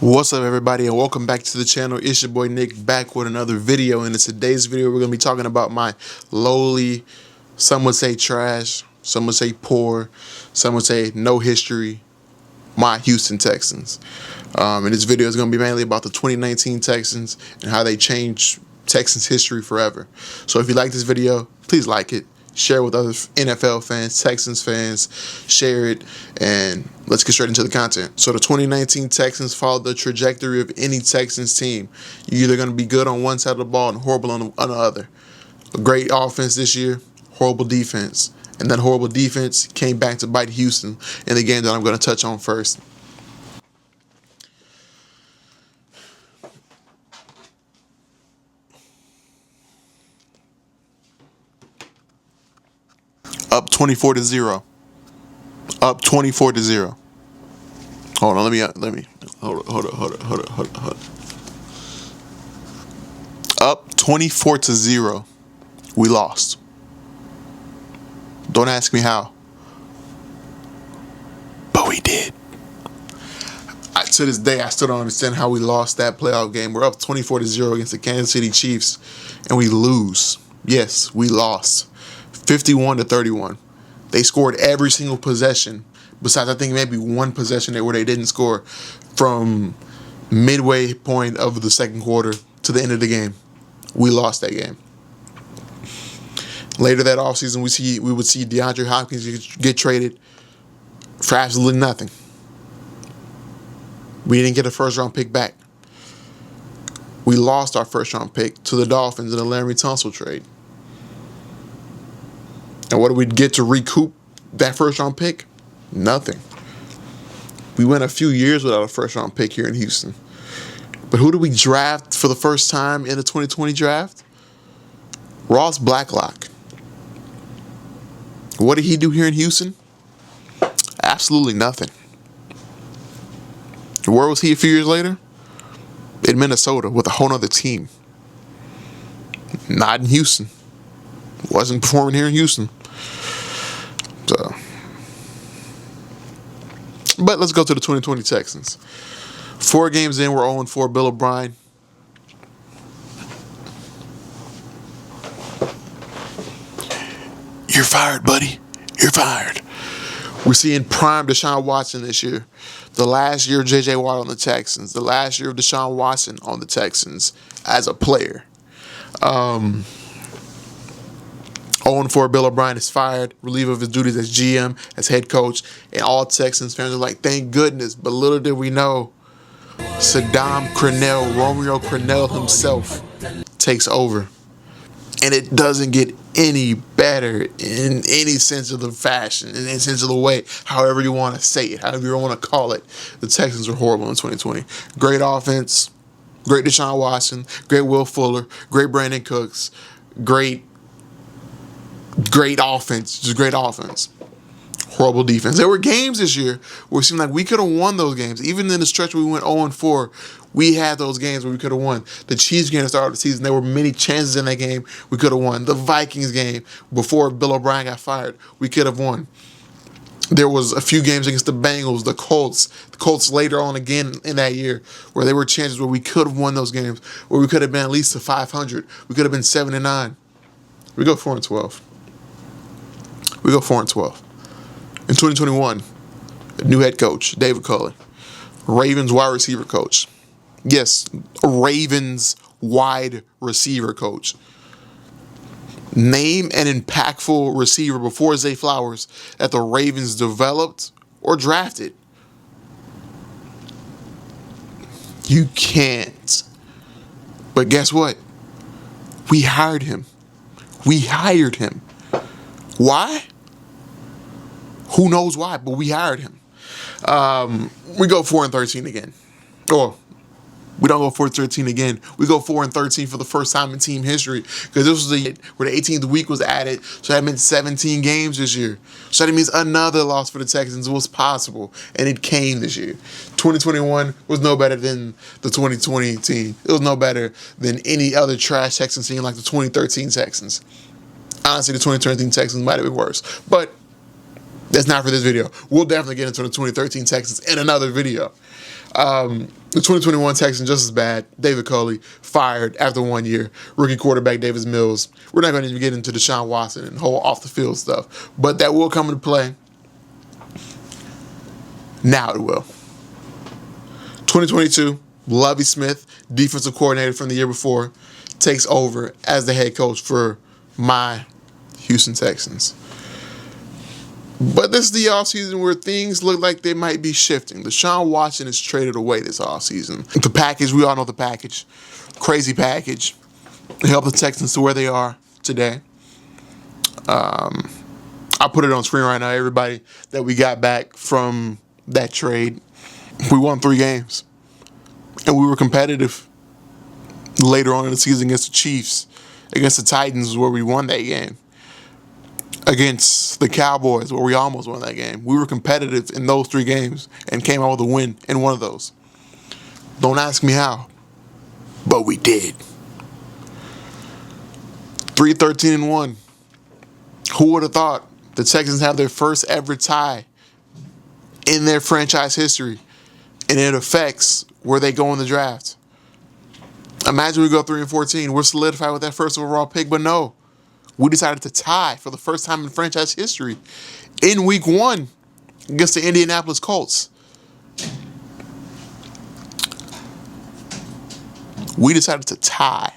What's up, everybody, and welcome back to the channel. It's your boy Nick, back with another video. And in today's video, we're going to be talking about my lowly, some would say trash, some would say poor, some would say no history, my Houston Texans. And this video is going to be mainly about the 2019 Texans and how they changed Texans history forever. So if you like this video, please like it. Share with other NFL fans, Texans fans, share it, and let's get straight into the content. So the 2019 Texans followed the trajectory of any Texans team. You're either going to be good on one side of the ball and horrible on the other. A great offense this year, horrible defense. And that horrible defense came back to bite Houston in the game that I'm going to touch on first. Up 24-0. Up 24-0. Hold on, let me hold up. Up 24-0. We lost. Don't ask me how. But we did. To this day, I still don't understand how we lost that playoff game. We're up 24-0 against the Kansas City Chiefs, and we lose. Yes, we lost. 51-31. They scored every single possession, besides I think maybe one possession where they didn't score, from midway point of the second quarter to the end of the game. We lost that game. Later that offseason, we would see DeAndre Hopkins get traded for absolutely nothing. We didn't get a first-round pick back. We lost our first-round pick to the Dolphins in the Larry Tunsil trade. And what do we get to recoup that first-round pick? Nothing. We went a few years without a first-round pick here in Houston. But who did we draft for the first time in the 2020 draft? Ross Blacklock. What did he do here in Houston? Absolutely nothing. Where was he a few years later? In Minnesota with a whole other team. Not in Houston. Wasn't performing here in Houston. So, but let's go to the 2020 Texans. 4 games in, we're 0-4. Bill O'Brien. You're fired, buddy. You're fired. We're seeing prime Deshaun Watson this year. The last year of J.J. Watt on the Texans. The last year of Deshaun Watson on the Texans as a player. 0-4, Bill O'Brien is fired, relieved of his duties as GM, as head coach, and all Texans fans are like, thank goodness. But little did we know, Saddam Crennel, Romeo Crennel himself, takes over. And it doesn't get any better in any sense of the fashion, in any sense of the way, however you want to say it, however you want to call it. The Texans are horrible in 2020. Great offense, great Deshaun Watson, great Will Fuller, great Brandon Cooks, great offense, just great offense. Horrible defense. There were games this year where it seemed like we could have won those games. Even in the stretch where we went 0-4, we had those games where we could have won. The Chiefs game at the start of the season, there were many chances in that game we could have won. The Vikings game, before Bill O'Brien got fired, we could have won. There was a few games against the Bengals, the Colts later on again in that year, where there were chances where we could have won those games, where we could have been at least to 500. We could have been 7-9. We go 4-12. We go 4-12. In 2021, a new head coach, David Culley. Ravens wide receiver coach. Yes, a Ravens wide receiver coach. Name an impactful receiver before Zay Flowers that the Ravens developed or drafted. You can't. But guess what? We hired him. We hired him. Why? Who knows why, but we hired him. We go 4-13 again. Or we don't go 4-13 again. We go 4-13 for the first time in team history, because this was the where the 18th week was added, so that meant 17 games this year. So that means another loss for the Texans was possible, and it came this year. 2021 was no better than the 2020 team. It was no better than any other trash Texans team like the 2013 Texans. Honestly, the 2013 Texans might have been worse, but that's not for this video. We'll definitely get into the 2013 Texans in another video. The 2021 Texans just as bad. David Culley fired after 1 year. Rookie quarterback Davis Mills. We're not going to even get into Deshaun Watson and whole off the field stuff, but that will come into play. Now it will. 2022, Lovie Smith, defensive coordinator from the year before, takes over as the head coach for my Houston Texans. But this is the offseason where things look like they might be shifting. Deshaun Watson is traded away this offseason. The package, we all know the package. Crazy package. It helped the Texans to where they are today. I'll put it on screen right now. Everybody that we got back from that trade, we won 3 games. And we were competitive later on in the season against the Chiefs. Against the Titans where we won that game. Against the Cowboys, where we almost won that game. We were competitive in those 3 games and came out with a win in one of those. Don't ask me how, but we did. 3-13-1. Who would have thought the Texans have their first ever tie in their franchise history, and it affects where they go in the draft? Imagine we go 3-14. We're solidified with that first overall pick, but no. We decided to tie for the first time in franchise history in week 1 against the Indianapolis Colts. We decided to tie.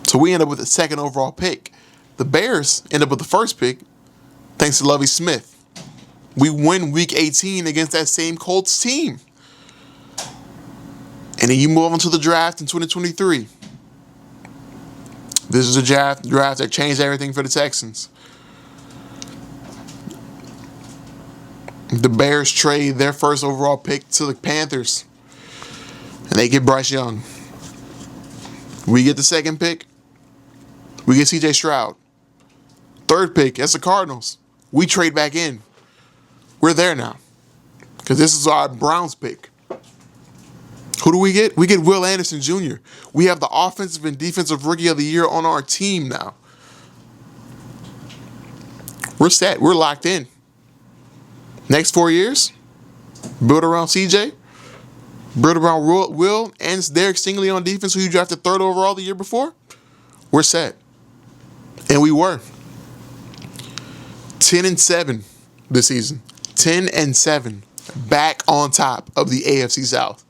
So we end up with the second overall pick. The Bears end up with the first pick thanks to Lovie Smith. We win week 18 against that same Colts team. And then you move on to the draft in 2023. This is a draft that changed everything for the Texans. The Bears trade their first overall pick to the Panthers. And they get Bryce Young. We get the second pick. We get C.J. Stroud. Third pick, that's the Cardinals. We trade back in. We're there now. Because this is our Browns pick. Who do we get? We get Will Anderson Jr. We have the offensive and defensive rookie of the year on our team now. We're set. We're locked in. Next 4 years, build around CJ, build around Will, and Derek Stingley on defense, who you drafted 3rd overall the year before. We're set. And we were. 10-7 this season. 10-7. Back on top of the AFC South.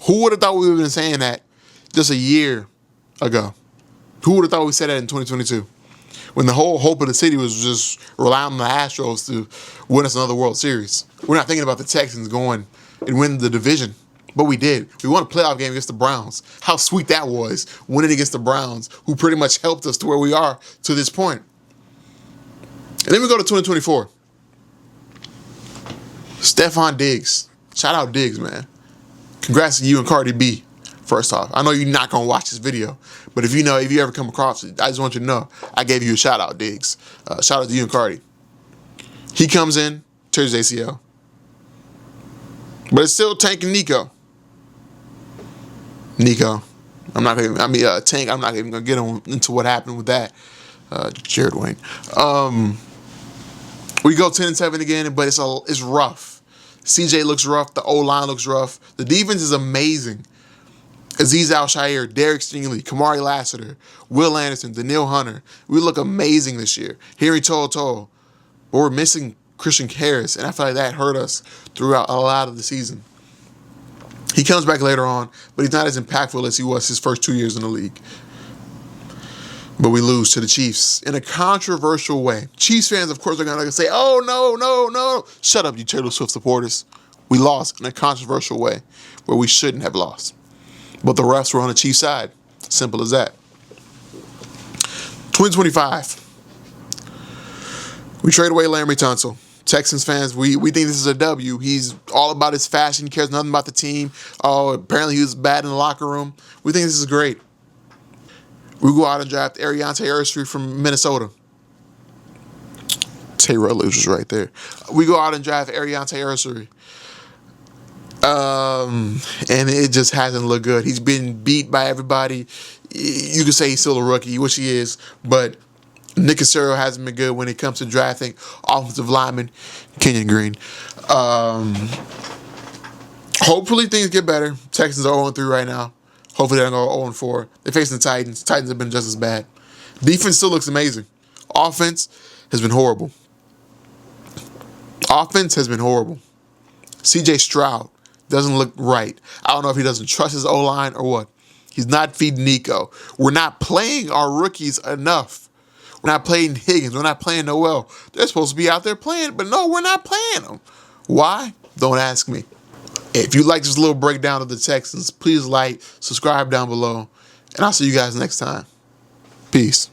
Who would have thought we would have been saying that just a year ago? Who would have thought we said that in 2022? When the whole hope of the city was just relying on the Astros to win us another World Series. We're not thinking about the Texans going and winning the division. But we did. We won a playoff game against the Browns. How sweet that was, winning against the Browns, who pretty much helped us to where we are to this point. And then we go to 2024. Stephon Diggs. Shout out Diggs, man. Congrats to you and Cardi B, first off. I know you're not going to watch this video, but if you ever come across it, I just want you to know I gave you a shout out, Diggs. Shout out to you and Cardi. He comes in, tears his ACL. But it's still Tank and Nico. Tank, I'm not even going to get into what happened with that. Jared Wayne. We go 10-7 again, but it's rough. CJ looks rough. The O-line looks rough. The defense is amazing. Azeez Al-Shaair, Derek Stingley, Kamari Lassiter, Will Anderson, Danielle Hunter. We look amazing this year. Henry To'oTo'o. But we're missing Christian Harris, and I feel like that hurt us throughout a lot of the season. He comes back later on, but he's not as impactful as he was his first 2 years in the league. But we lose to the Chiefs in a controversial way. Chiefs fans, of course, are going to say, oh, no. Shut up, you Taylor Swift supporters. We lost in a controversial way where we shouldn't have lost. But the refs were on the Chiefs' side. Simple as that. 2025. We trade away Laremy Tunsil. Texans fans, we think this is a W. He's all about his fashion, cares nothing about the team. Oh, apparently he was bad in the locker room. We think this is great. We go out and draft Ariante Aristry from Minnesota. Tay Rutledge was right there. We go out and draft Ariante Aristry. And it just hasn't looked good. He's been beat by everybody. You could say he's still a rookie, which he is, but Nick Caserio hasn't been good when it comes to drafting offensive linemen. Kenyon Green. Hopefully things get better. Texans are 0-3 right now. Hopefully they don't go 0-4. They're facing the Titans. Titans have been just as bad. Defense still looks amazing. Offense has been horrible. Offense has been horrible. CJ Stroud doesn't look right. I don't know if he doesn't trust his O-line or what. He's not feeding Nico. We're not playing our rookies enough. We're not playing Higgins. We're not playing Noel. They're supposed to be out there playing, but no, we're not playing them. Why? Don't ask me. If you like this little breakdown of the Texans, please like, subscribe down below, and I'll see you guys next time. Peace.